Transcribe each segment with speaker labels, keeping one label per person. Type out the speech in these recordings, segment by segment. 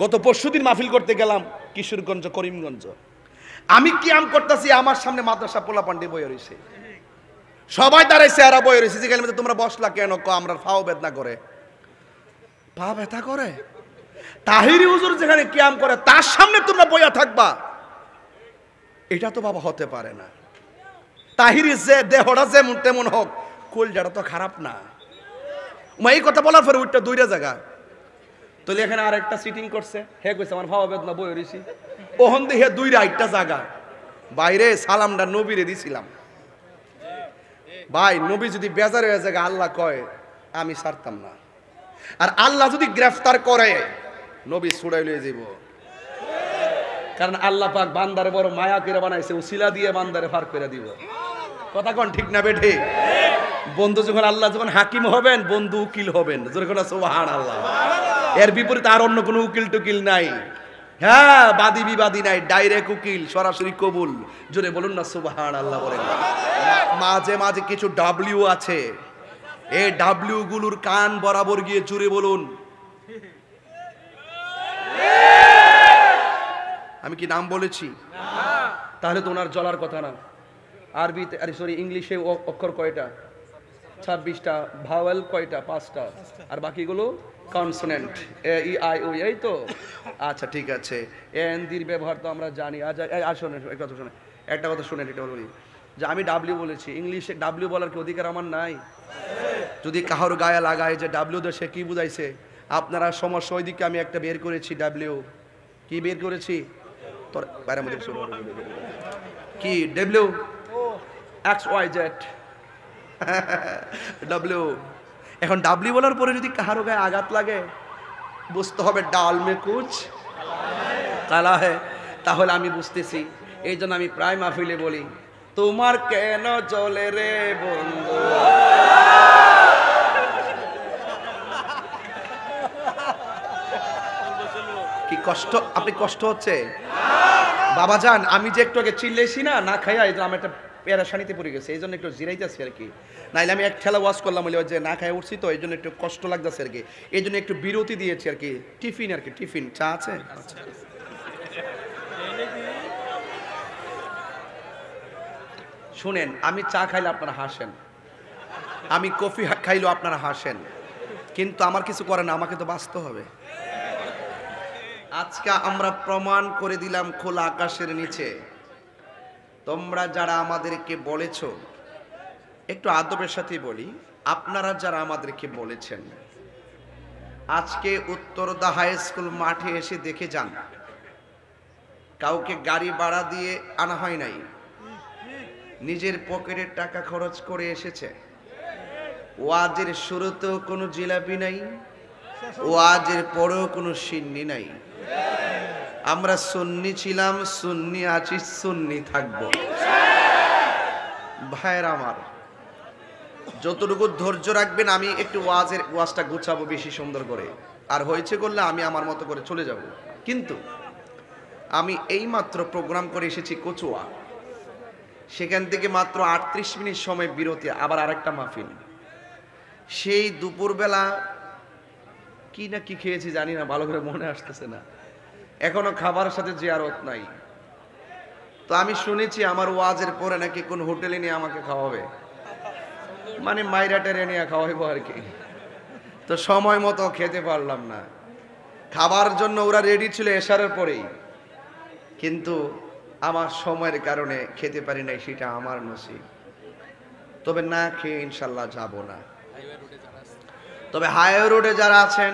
Speaker 1: গত পরশুদিন মাহফিল করতে গেলাম কিশোরগঞ্জ, করিমগঞ্জ। আমি কিয়াম করতেছি, আমার সামনে মাদ্রাসা পোলা পান্ডি বয়ে রয়েছে, সবাই দাঁড়াইছে, এরা বয়ে রয়েছে। যে গেলে তোমরা বসলা কেন? আমরা ফাও বেদনা করে, পা ব্যথা করে। তাহিরি হুজুর যেখানে কিয়াম করে তার সামনে তোমরা বইয়া থাকবা, এটা তো বাবা হতে পারে না। তাহিরি যে দেহটা যেমন তেমন হোক, কলজাটা তো খারাপ না। এই কথা বলার পরে উঠটা দুইটা জায়গা তাহলে এখানে আর একটা সিটিং করছে, হে কইছে আমার ভাবা বেদনা বই রইছি, ওহন দিয়ে দুই আইটা জায়গা বাইরে সালামটা নবীরে দিছিলাম। ভাই নবী যদি বেজার হয়ে জায়গা আল্লাহ কয় আমি ছাড়তাম না, আর আল্লাহ যদি গ্রেফতার করে নবী ছুড়াই লয়ে যাব। কারণ আল্লাহ পাক বান্দারে বড় মায়া করে বানাইছে, উসিলা দিয়ে বান্দারে ফার করে দিব। কথা কোন ঠিক না বেঠে? বন্ধু যখন আল্লাহ যখন হাকিম হবেন, বন্ধু উকিল হবেন, যখন সুবহানাল্লাহ। এর বিপরীতে আর অন্য কোনো উকিল টুকিল নাই। হ্যাঁ, বাদী বিবাদী নাই, ডাইরেক্ট উকিল, সরাসরি কবুল। জোরে বলুন না সুবহানাল্লাহ বলেন। মাঝে মাঝে কিছু ডাব্লিউ আছে, এই ডাব্লিউ গুলোর কান বরাবর গিয়ে জুড়ে বলুন। আমি কি নাম বলেছি? তাহলে তো ওনার জ্বলার কথা না। আরবিতে সরি ইংলিশে অক্ষর কয়টা? 26টা। ভাওয়েল কয়টা? 5টা। আর বাকিগুলো consonant, A E I O. এই তো, আচ্ছা ঠিক আছে। এন দির ব্যবহার তো আমরা জানি। আসুন একটা কথা শুনে, একটা কথা শুনেন, এটা বলি যে আমি ডাব্লিউ বলেছি, ইংলিশে ডাব্লিউ বলার কি অধিকার আমার নাই? যদি কাহার গায়ে লাগায় যে ডাব্লিউ দেশে কি বুঝাইছে, আপনারা সমস্যা ওইদিকে আমি একটা বের করেছি। ডাব্লিউ কি বের করেছি? তোর বাইরের মধ্যে কি? W X Y Z W. এখন ডাব্লিউ বলার পরে যদি কাহারো গায়ে আঘাত লাগে, বুঝতে হবে ডাল মে কুচ কালা হে। তাহলে আমি বুঝতেছি। এই জন্য আমি প্রায় মাহফিলে বলি, তোমার কেন চলে রে বন্ধু। কি কষ্ট? আপনি কষ্ট হচ্ছে বাবা যান? আমি যে একটু আগে চিল্লেছি না, না খাইয়া, এই জন্য আমি একটা পেরাশানিতে পড়ে গেছে, এই জন্য একটু জিরাইতেছি আর কি। নাইলে আমি এক ঠেলা ওয়াশ করলাম বলে যে না খাই উঠছি, তো এই জন্য একটু কষ্ট লাগতেছে আর কি। এই জন্য একটু বিরতি দিয়েছি আর কি। টিফিন আর কি, টিফিন। চা আছে? শুনেন, আমি চা খাইলে আপনারা হাসেন, আমি কফি খাইলেও আপনারা হাসেন, কিন্তু আমার কিছু করে না, আমাকে তো বাঁচতে হবে। আজকে আমরা প্রমাণ করে দিলাম খোলা আকাশের নিচে। তোমরা যারা আমাদেরকে বলেছ, একটু আদবের সাথে বলি, আপনারা যারা আমাদেরকে বলেছেন, আজকে উত্তরদা হাই স্কুল মাঠে এসে দেখে যান, কাউকে গাড়ি ভাড়া দিয়ে আনা হয় নাই, নিজের পকেটের টাকা খরচ করে এসেছে। ওয়াজের শুরুতেও কোনো জিলাপি নাই, ওয়াজের পরেও কোনো সিন্নি নাই। আমরা সুন্নি ছিলাম, সুন্নি আছি, সুন্নি থাকবো। ভাইয়ের আমার, যতটুকু ধৈর্য রাখবেন, আমি একটু ওয়াজটা গুছাবো বেশি সুন্দর করে, আর হয়েছে করলে আমি আমার মতো করে চলে যাব। কিন্তু আমি এই মাত্র প্রোগ্রাম করে এসেছি কচুয়া, সেখান থেকে মাত্র 38 মিনিট সময় বিরতি, আবার আরেকটা মাহফিল। সেই দুপুরবেলা কি না কি খেয়েছি জানি না, ভালো করে মনে আসতেছে না, এখনো খাবারের সাথে জিয়ারত নাই। তো আমি শুনেছি আমার ওয়াজের পরে নাকি কোন হোটেলে নিয়ে আমাকে খাওয়াবে, মানে মাইরাটের নিয়ে খাওয়াইবো আর কি। তো সময় মতো খেতে পারলাম না। খাবার জন্য ওরা রেডি ছিল এশারের পরেই, কিন্তু আমার সময়ের কারণে খেতে পারি নাই, সেটা আমার নসিব। তবে না খেয়ে ইনশাল্লাহ যাব না। তবে হাইওয়ে রোডে যারা আছেন,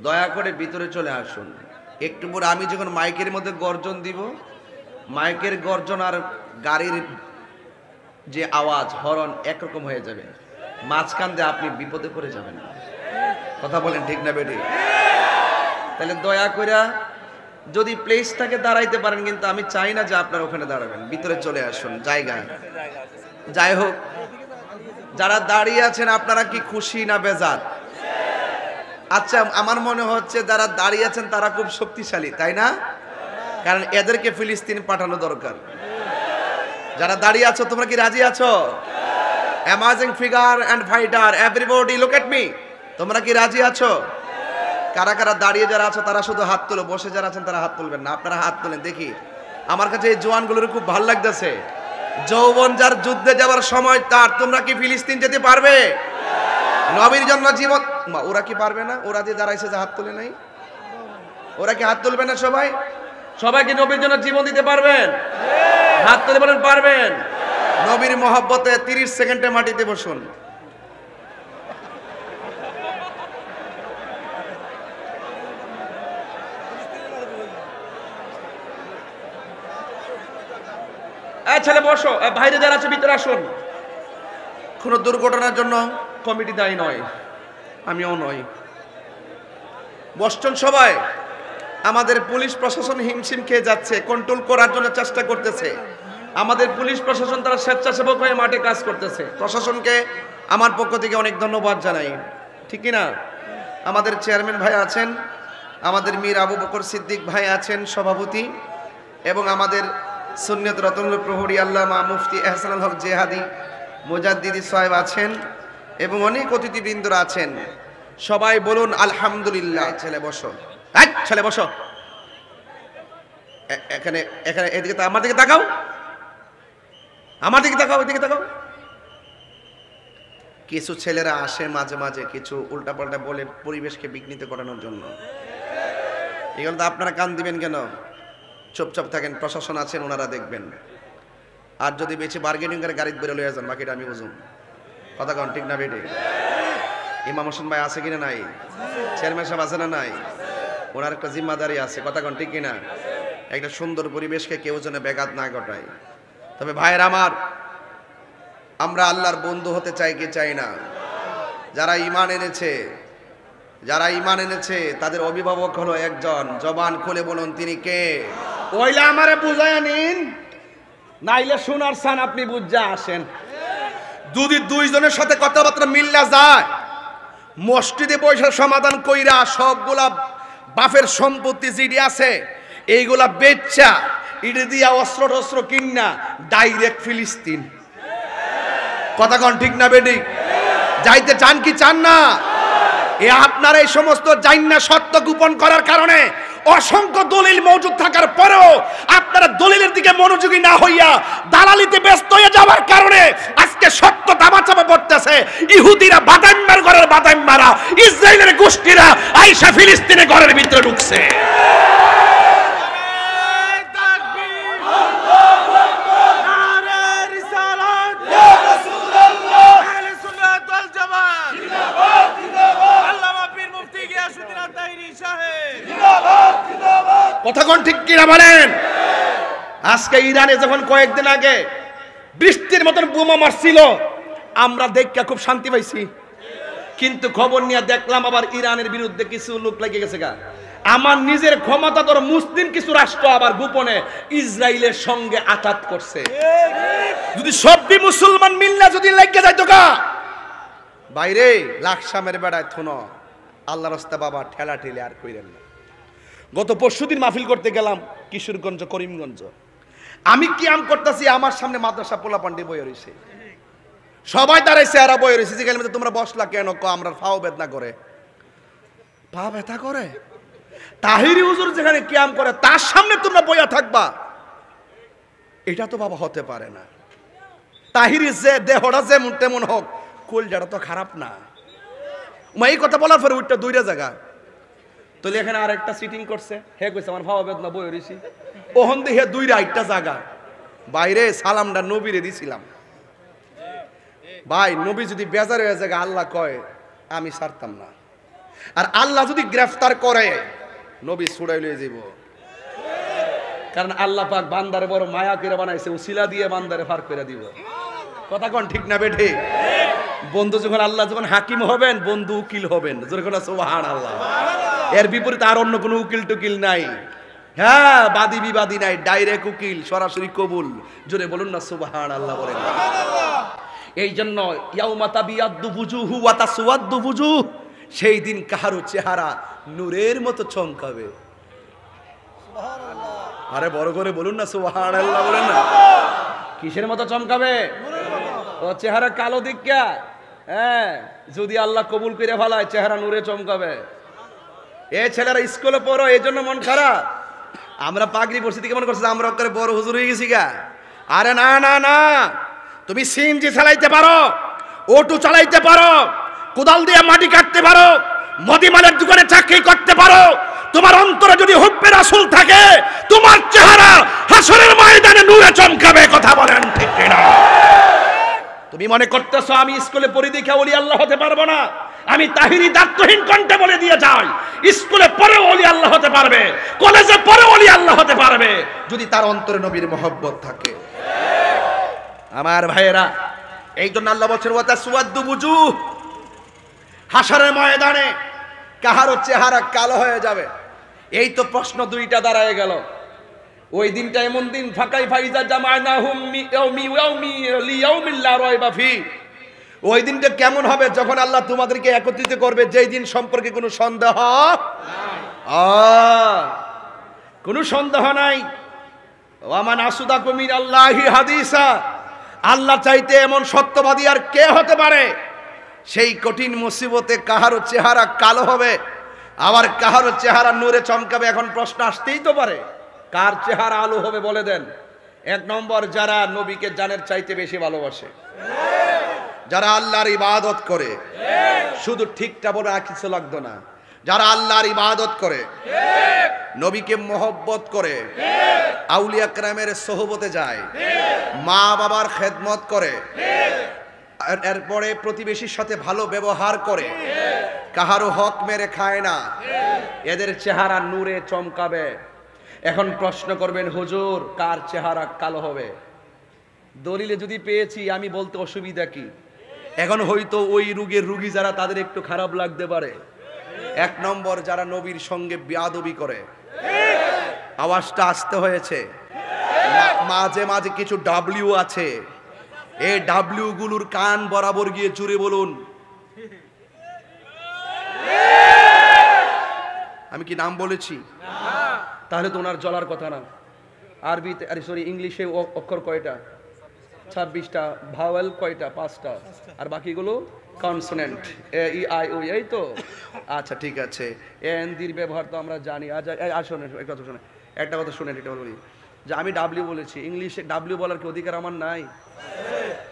Speaker 1: দয়া করে ভিতরে চলে আসুন। একটু পরে আমি যখন মাইকের মধ্যে গর্জন দিব, মাইকের গর্জন আর গাড়ির যে আওয়াজ, হরন একরকম হয়ে যাবে, মাঝখান দিয়ে আপনি বিপদে পড়ে যাবেন। কথা বলেন ঠিক না বেটি? তাহলে দয়া করে যদি প্লেসটাকে দাঁড়াইতে পারেন, কিন্তু আমি চাই না যে আপনারা ওখানে দাঁড়াবেন, ভিতরে চলে আসুন জায়গা। যাই হোক, যারা দাঁড়িয়ে আছেন আপনারা কি খুশি না বেজার? আচ্ছা, আমার মনে হচ্ছে যারা দাঁড়িয়ে আছেন তারা খুব শক্তিশালী, তাই না? কারণ এদেরকে ফিলিস্তিন পাঠানো দরকার। যারা দাঁড়িয়ে আছো তোমরা কি রাজি আছো? Amazing figure and fighter, everybody look at me. তোমরা কি রাজি আছো? কারা কারা দাঁড়িয়ে যারা আছো তারা শুধু হাত তোলো, বসে যারা আছেন তারা হাত তুলবেন না, আপনারা হাত তোলেন দেখি। আমার কাছে এই জওয়ানগুলোর খুব ভালো লাগতেছে। যৌবন যার যুদ্ধে যাওয়ার সময় তার, তোমরা কি ফিলিস্তিন যেতে পারবে? নবীর জন্য জীবন, ওরা কি পারবে না? ওরা যে দাঁড়াইছে যে হাত তুলে নাই, ওরা কি হাত তুলবে না? সবাই সবাই কি নবীর জন্য জীবন দিতে পারবেন? হাত তুলে বলেন পারবেন। নবীর মহব্বতে 30 সেকেন্ডে মাটিতে বসুন। ছেলে বসো, বাইরে যারা আছে ভিতরে আসুন। কোনো দুর্ঘটনার জন্য কমিটি দায়ী নয়, আমিও নই। বসছেন সবাই। আমাদের পুলিশ প্রশাসন হিমশিম খেয়ে যাচ্ছে, কন্ট্রোল করার জন্য চেষ্টা করতেছে। আমাদের পুলিশ প্রশাসন তারা স্বেচ্ছাসেবক হয়ে মাঠে কাজ করতেছে। প্রশাসনকে আমার পক্ষ থেকে অনেক ধন্যবাদ জানাই, ঠিক না? আমাদের চেয়ারম্যান ভাই আছেন, আমাদের মীর আবু বকর সিদ্দিক ভাই আছেন সভাপতি, এবং আমাদের সুন্নিয়ত রতনুল প্রহরী আল্লামা মুফতি এহসানুল হক জেহাদি মুজাদ্দিদি সাহেব আছেন, এবং অনেক অতিথিবৃন্দরা আছেন। সবাই বলুন আলহামদুলিল্লাহ। ছেলে বসো, ছেলে বসো। এখানে এখানে এদিকে, আমার দিকে তাকাও, আমার দিকে তাকাও, এদিকে তাকাও। কিছু ছেলেরা আসে মাঝে মাঝে কিছু উল্টাপাল্টা বলে পরিবেশকে বিঘ্নিত করানোর জন্য। এগুলো তো আপনারা কান দিবেন কেন? চুপচাপ থাকেন, প্রশাসন আছেন, ওনারা দেখবেন। আর যদি বেশি বার্গেনিং করে গাড়ি বেরো লয়ে যান, বাকিটা আমি বুঝুন। কথা কন ঠিক না বেটে? ইমাম হোসেন ভাই আছে কিনা নাই? চেয়ারম্যান সাহেব আছে না নাই? ওনার একটা জিম্মাদারি আছে, কথা কন ঠিক কিনা? একটা সুন্দর পরিবেশকে কেউ যেন ব্যাঘাত না ঘটায়। তবে ভাইয়ের আমার, আমরা আল্লাহর বন্ধু হতে চাই কি চাই না? যারা ঈমান এনেছে, যারা ঈমান এনেছে তাদের অভিভাবক হলো একজন। জবান খুলে বলুন তিনি কে? ওইলা আমারে বুঝায় নিন, নাইলে শোনার সান আপনি বুঝা আসেন। যদি দুইজনের সাথে কথাবার্তা মিল্লা যায়, মসজিদে পয়সা সমাধান কইরা সবগুলা বাপের সম্পত্তি জিডি আছে এইগুলা বেচা ইডে দিয়া অস্ত্র টস্ত্র কিনা ডাইরেক্ট ফিলিস্তিন। কথা কন ঠিক না বেডি? যাইতে চান কি চান না? এ আপনার এই সমস্ত জাইন্না সত্য গোপন করার কারণে অসংখ্য দলিল মজুদ থাকার পরেও আপনারা দলিলের দিকে মনোযোগী না হইয়া দালালিতে ব্যস্ত হয়ে যাওয়ার কারণে আজকে সত্য দামাচাপা পড়তেছে। ইহুদিরা বাদাম মার ঘরের বাদাম মারা, ইসরায়েলের গোষ্ঠীরা আইসা ফিলিস্তিনে ঘরের ভিতরে ঢুকছে। কথা কোন ঠিক কিনা বলেন? আজকে ইরানে যখন কয়েকদিন আগে বৃষ্টির মতন বোমা মারছিল, আমরা দেখে খুব শান্তি পাইছি। কিন্তু খবর নিয়ে দেখলাম আবার ইরানের বিরুদ্ধে কিছু লোক লেগে গেছে গা। আমার নিজের ক্ষমতাধর মুসলিম কিছু রাষ্ট্র আবার গোপনে ইসরায়েলের সঙ্গে আঘাত করছে। যদি সবই মুসলমান মিল্লা যদি লেগে যাইতো গা বাইরে লাকসামের বেড়ায় থুন আল্লাহ রাস্তা বাবা ঠেলা ঠেলে আর কইরেন না। গত পরশুদিন মাহফিল করতে গেলাম কিশোরগঞ্জ, করিমগঞ্জ। আমি কিয়াম করতেছি, আমার সামনে মাদ্রাসা পোলা পান্ডি বয়ে রয়েছে, সবাই দাঁড়াইছে, এরা বয়ে রয়েছে। যে গেলে তোমরা বসলা কেন? আমরা পাও বেদনা করে। পা ব্যথা করে? তাহিরি হুজুর যেখানে কিয়াম করে তার সামনে তোমরা বইয়া থাকবা? এটা তো বাবা হতে পারে না। তাহিরি যে দেহটা যেমন তেমন হোক, কলজাটা তো খারাপ না। এই কথা বলার পরে উঠটা দুইটা জায়গা তাহলে এখানে আর একটা সিটিং করছে, হে কইছে আমার ভাবা বেদনা বই রইছি। ওহন দিয়ে হে দুই রাইটটা জায়গা বাইরে সালামটা নবীরে দিছিলাম। ভাই নবী যদি বেজার হয়ে জায়গা আল্লাহ কয় আমি ছাড়তাম না। আর আল্লাহ যদি গ্রেফতার করে নবী ছুড়াই লয়ে যাব। কারণ আল্লাহ পাক বান্দারে বড় মায়া করে বানাইছে, উসিলা দিয়ে বান্দারে ফার করে দিব। কথা কোন ঠিক না বেঠে? বন্ধু যখন আল্লাহ যখন হাকিম হবেন, বন্ধু উকিল হবেন। যেরকম সুবহানাল্লাহ। এর বিপরীতে আর অন্য কোনো উকিল টুকিল নাই। হ্যাঁ, বাদী বিবাদী নাই, ডাইরেক্ট উকিল, সরাসরি কবুল। জোরে বলুন না সুবহানাল্লাহ বলেন। এই জন্য ইয়াউমা তাবিয়াদ্দু বুজুহু ওয়া তাসওয়াদ্দু বুজুহ, সেই দিন কাহারো চেহারা নূরের মতো চমকাবে। সুবহানাল্লাহ। আরে বড় করে বলুন না সুবহানাল্লাহ বলেন না। কিসের মতো চমকাবে? ও চেহারা কালো দিকা, হ্যাঁ, যদি আল্লাহ কবুল করে ফেলায় চেহারা নূরে চমকাবে। এ ছেলেরা স্কুলে পড়ো এই জন্য মন খারাপ। আমরা পাগড়ি পড়ছি থেকে মনে করছি আমরা ওকে বড় হুজুর হয়ে গেছি গা। আরে না না না, তুমি সিএনজি চালাইতে পারো, অটো চালাইতে পারো, কোদাল দিয়ে মাটি কাটতে পারো, মুদিমালের দোকানে চাকরি করতে পারো, তোমার অন্তরে যদি হুব্বে রাসূল থাকে তোমার চেহারা হাসরের ময়দানে নূরে চমকাবে। কথা বলেন ঠিক কিনা? তুমি মনে করতেছো আমি স্কুলে পড়ি দেখে ওলি আল্লাহ হতে পারবো না? আমি তাহিরি দায়িত্বহীন কণ্ঠে বলে দিয়ে যাই, স্কুলে পড়ে ওলি আল্লাহ হতে পারবে, কলেজে পড়ে ওলি আল্লাহ হতে পারবে যদি তার অন্তরে নবীর মহব্বত থাকে। আমার ভাইয়েরা, এই জন্য আল্লাহ বলছেন ওয়া তাসওয়াদু বুজুহ, হাসরের ময়দানে কাহারও চেহারা কালো হয়ে যাবে। এই তো প্রশ্ন দুইটা দাঁড়ায় গেল। ওই দিনটা এমন দিন ফাকাই ফাইজা জামানাহুম লিয়াউমিল লা রাইবা ফি, ওই দিনটা কেমন হবে যখন আল্লাহ তোমাদেরকে একত্রিত করবে যেই দিন সম্পর্কে কোনো সন্দেহ কোনো সন্দেহ নাই। ওয়ামান আসদাকু মিনাল্লাহি হাদিসা, আল্লাহ চাইতে এমন সত্যবাদী আর কে হতে পারে? সেই কঠিন মুসিবতে কাহারও চেহারা কালো হবে, আবার কাহারও চেহারা নূরে চমকাবে। এখন প্রশ্ন আসতেই তো পারে, কার চেহারা আলো হবে বলে দেন? এক নম্বর, যারা নবীকে জানের চাইতে বেশি ভালোবাসে, যারা আল্লাহর ইবাদত করে, শুধু ঠিকটা বলে আর কিছু লাগতো না, যারা আল্লাহর ইবাদত করে, নবীকে মহব্বত করে, আউলিয়া কেরামের সোহবতে যায়, মা বাবার খেদমত করে, এরপরে প্রতিবেশীর সাথে ভালো ব্যবহার করে, কাহারও হক মেরে খায় না, এদের চেহারা নূরে চমকাবে। এখন প্রশ্ন করবেন, হুজুর কার চেহারা কালো হবে? দলিলে যদি পেয়েছি আমি বলতে অসুবিধা কি? এখন হয়তো ওই রোগের রোগী যারা তাদের একটু খারাপ লাগতে পারে। এক নম্বর, যারা নবীর সঙ্গে বেয়াদবি করে। আওয়াজটা আসতে হয়েছে, মাঝে মাঝে কিছু ডাব্লিউ আছে, এই ডাব্লিউ গুলোর কান বরাবর গিয়ে জুড়ে বলুন। আমি কি নাম বলেছি? তাহলে তো ওনার জ্বলার কথা না। আরবিতে ইংলিশে অক্ষর কয়টা? 26টা। ভাওয়েল কয়টা? 5টা। আর বাকিগুলো consonant, A E I O. এই তো, আচ্ছা ঠিক আছে। এন দির ব্যবহার তো আমরা জানি। শোনেন একটা কথা শুনেন, এটা বলি যে আমি ডাব্লিউ বলেছি, ইংলিশে ডাব্লিউ বলার কি অধিকার আমার নাই?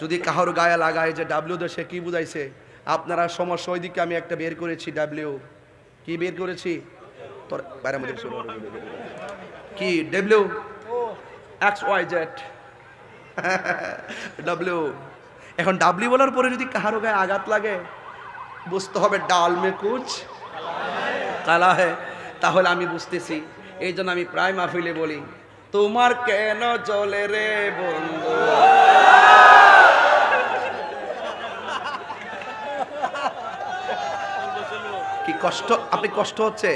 Speaker 1: যদি কাহার গায়ে লাগায় যে ডাব্লিউ তো সে কি বুঝাইছে, আপনারা সমস্যা ওইদিকে আমি একটা বের করেছি। ডাব্লিউ কি বের করেছি? তোর বাইরের মধ্যে কি W X Y Z W. এখন ডাব্লিউ বলার পরে যদি কাহারো গায়ে আঘাত লাগে বুঝতে হবে ডাল মে কুচ কালা হে। তাহলে আমি বুঝতেছি। এই জন্য আমি প্রায় মাহফিলে বলি, তোমার কেন চলে রে বন্ধু। কি কষ্ট? আপনি কষ্ট হচ্ছে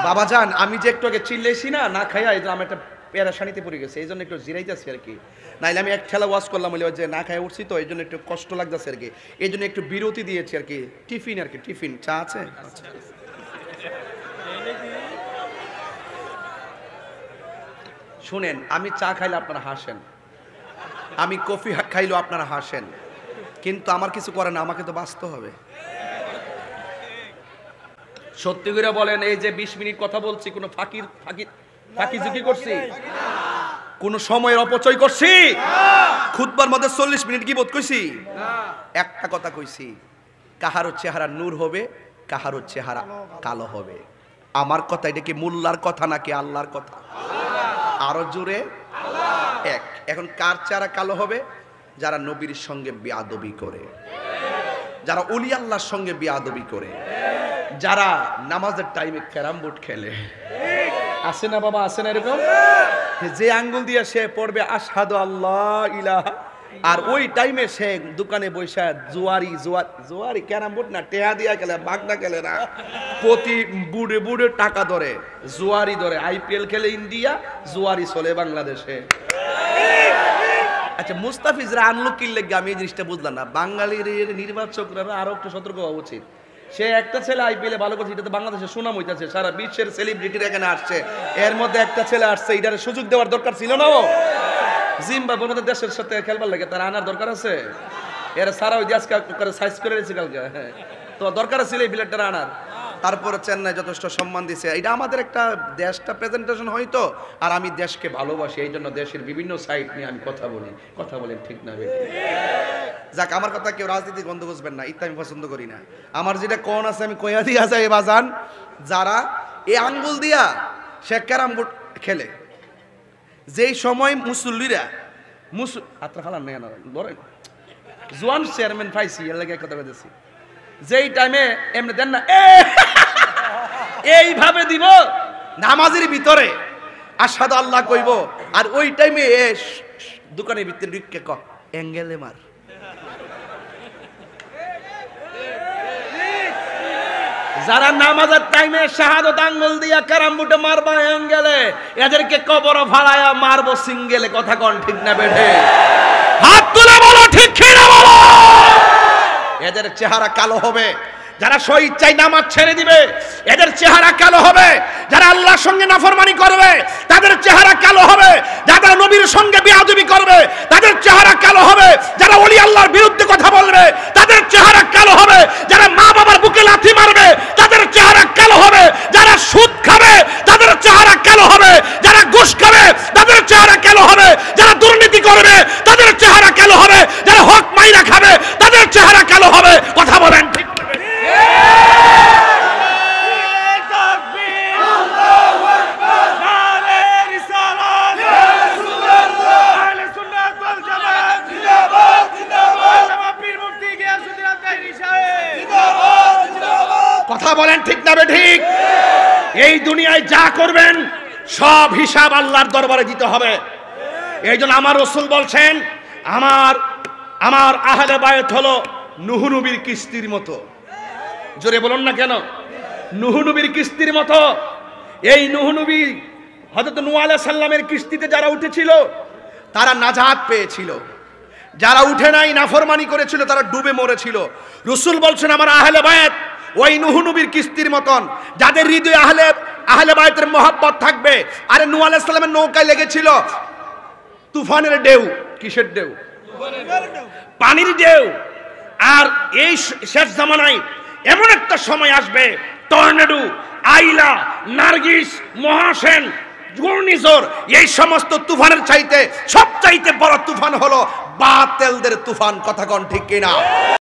Speaker 1: বাবা যান? আমি যে একটু আগে চিল্লেছি না, না খাইয়া, এই জন্য আমি একটা পেরাশানিতে পড়ে গেছে, এই জন্য একটু জিরাইতেছি আর কি। নাইলে আমি এক ঠেলা ওয়াশ করলাম বলে যে না খাইয়া উঠছি তো, এই জন্য একটু কষ্ট লাগতেছে আর কি। এই জন্য একটু বিরতি দিয়েছি আর কি। টিফিন আর কি, টিফিন। চা আছে? শুনেন, আমি চা খাইলে আপনারা হাসেন, আমি কফি খাইলেও আপনারা হাসেন, কিন্তু আমার কিছু করে না, আমাকে তো বাঁচতে হবে। সত্যি করে বলেন, এই যে 20 মিনিট কথা বলছি, কোনো ফাঁকি করছি? কোন সময়ের অপচয় করছি? খুতবার মধ্যে 40 মিনিট কি বোধ কইছি? একটা কথা কইছি, কাহারও চেহারা নূর হবে, কাহারও চেহারা কালো হবে। আমার কথা এটা কি মোল্লার কথা নাকি আল্লাহর কথা? আরো জোরে এক। এখন কার চেহারা কালো হবে? যারা নবীর সঙ্গে বেয়াদবি করে, যারা ওলি আল্লাহর সঙ্গে বেয়াদবি করে, যারা নামাজের টাইমে ক্যারাম বোর্ড খেলে। আছে না বাবা, আছে না এরকম? যে আঙ্গুল দিয়ে সে পড়বে আশহাদু আল্লাহ ইলাহা, আর ওই টাইমে সে দোকানে বসে জুয়ারি ক্যারাম বোর্ড না, টেহা দিয়া খেলে, বাগনা খেলে না, প্রতি বুড়ে বুড়ে টাকা ধরে, জুয়ারি ধরে। আইপিএল খেলে ইন্ডিয়া, জুয়ারি চলে বাংলাদেশে। আচ্ছা, মুস্তাফিজরা আনলো কি লেগে? আমি এই জিনিসটা বুঝলাম না। বাঙালির নির্বাচকরা আরো একটু সতর্ক হওয়া উচিত। সে একটা ছেলে আইপিএলে ভালো করছে, এটা তো বাংলাদেশের সুনাম হইতাছে, সারা বিশ্বের সেলিব্রিটিরা এখানে আসছে, এর মধ্যে একটা ছেলে আসছে, এটার সুযোগ দেওয়ার দরকার ছিল না? ও জিম্বাবুয়ের মতো দেশের সাথে খেলবার লাগে, তার আনার দরকার আছে? এর সারা ওই আজকে সাইজ করে রয়েছে কালকে, হ্যাঁ, তো দরকার ছিল এই প্লেয়ারটা আনার। তারপরে চেন্নাই যথেষ্ট সম্মান দিছে। এটা আমাদের একটা দেশটা প্রেজেন্টেশন হয়তো, আর আমি দেশকে ভালোবাসি, এই জন্য দেশের বিভিন্ন সাইড নিয়ে আমি কথা বলি। কথা বলেন ঠিক না বেঠিক? যাক, আমার কথা কেউ রাজনীতি গন্ধ বুঝবেন না, ইত্যা আমি পছন্দ করি না। আমার যেটা কোন আছে আমি কইয়া দিয়া যাই বাজান, যারা এই আঙ্গুল দিয়া সে ক্যারাম বোর্ড খেলে, যেই সময় মুসল্লিরা আত্রা খালান না বলেন জোয়ান চেয়ারম্যান পাইছি, এর লাগে কথা বলতেছি, যেই টাইমে এমনি দেন না এইভাবে দিব নামাজের ভিতরে আশহাদু আল্লাহ কইব, আর ওই টাইমে দোকানের ভিতরে ঢুকে ক অ্যাঙ্গেলে মার। যারা নামাজের টাইমে শাহাদত আঙ্গুল দিয়া ক্যারাম বোর্ডে মারবা অ্যাঙ্গেলে, এদেরকে কবর ফালায়া মারবো সিঙ্গেলে। কথা কোন ঠিক না বেঠে? হাত তুলে বলো ঠিক কি না বলো। এদের চেহারা কালো হবে যারা স্বইচ্ছায় নামাজ ছেড়ে দিবে, এদের চেহারা কালো হবে যারা আল্লাহর সঙ্গে নাফরমানি করবে, তাদের চেহারা কালো হবে যারা নবীর সঙ্গে বেয়াদবি করবে, তাদের চেহারা কালো হবে যারা ওলি আল্লাহর বিরুদ্ধে কথা বলবে, তাদের চেহারা কালো হবে যারা মা বাবার বুকে লাথি মারবে, তাদের চেহারা কালো হবে যারা সুদ খাবে, তাদের চেহারা কালো হবে যারা ঘুষ খাবে, তাদের চেহারা কালো হবে যারা দুর্নীতি করবে, তাদের চেহারা কালো হবে যারা হক মাইরা খাবে, তাদের চেহারা কালো হবে। কথা বলেন ঠিক? কথা বলেন ঠিক না বেঠিক? এই দুনিয়ায় যা করবেন সব হিসাব আল্লাহর দরবারে দিতে হবে। এই জন্য আমার রাসূল বলছেন, আমার আহলে বায়ত হলো নূহ নবীর কিস্তির মতো। জোরে বলুন না কেন? নূহ নবীর কিস্তির মতো। এই নূহ নবী হযরত নূহ আলাইহিস সালামের কিস্তিতে যারা উঠেছিল তারা নাজাত পেয়েছিল, যারা উঠে নাই নাফরমানি করেছিল তারা ডুবে মরেছিল। রাসূল বলছেন আমার আহলে বায়ত ওই নূহ নবীর কিস্তির মতন, যাদের হৃদয়ে আহলে বায়তের মহব্বত থাকবে। আরে নূহ আলাইহিস সালামের নৌকায় লেগেছিল তুফানের ঢেউ। কিসের ঢেউ? পানির ঢেউ। আর এই শেষ জামানায় এমন একটা সময় আসবে, টর্নেডো, আইলা, নার্গিস, মহাসেন, ঘূর্ণিঝড়, এই সমস্ত তুফানের চাইতে সবচাইতে বড় তুফান হলো বাতিলদের তুফান। কথা কোন ঠিক কিনা?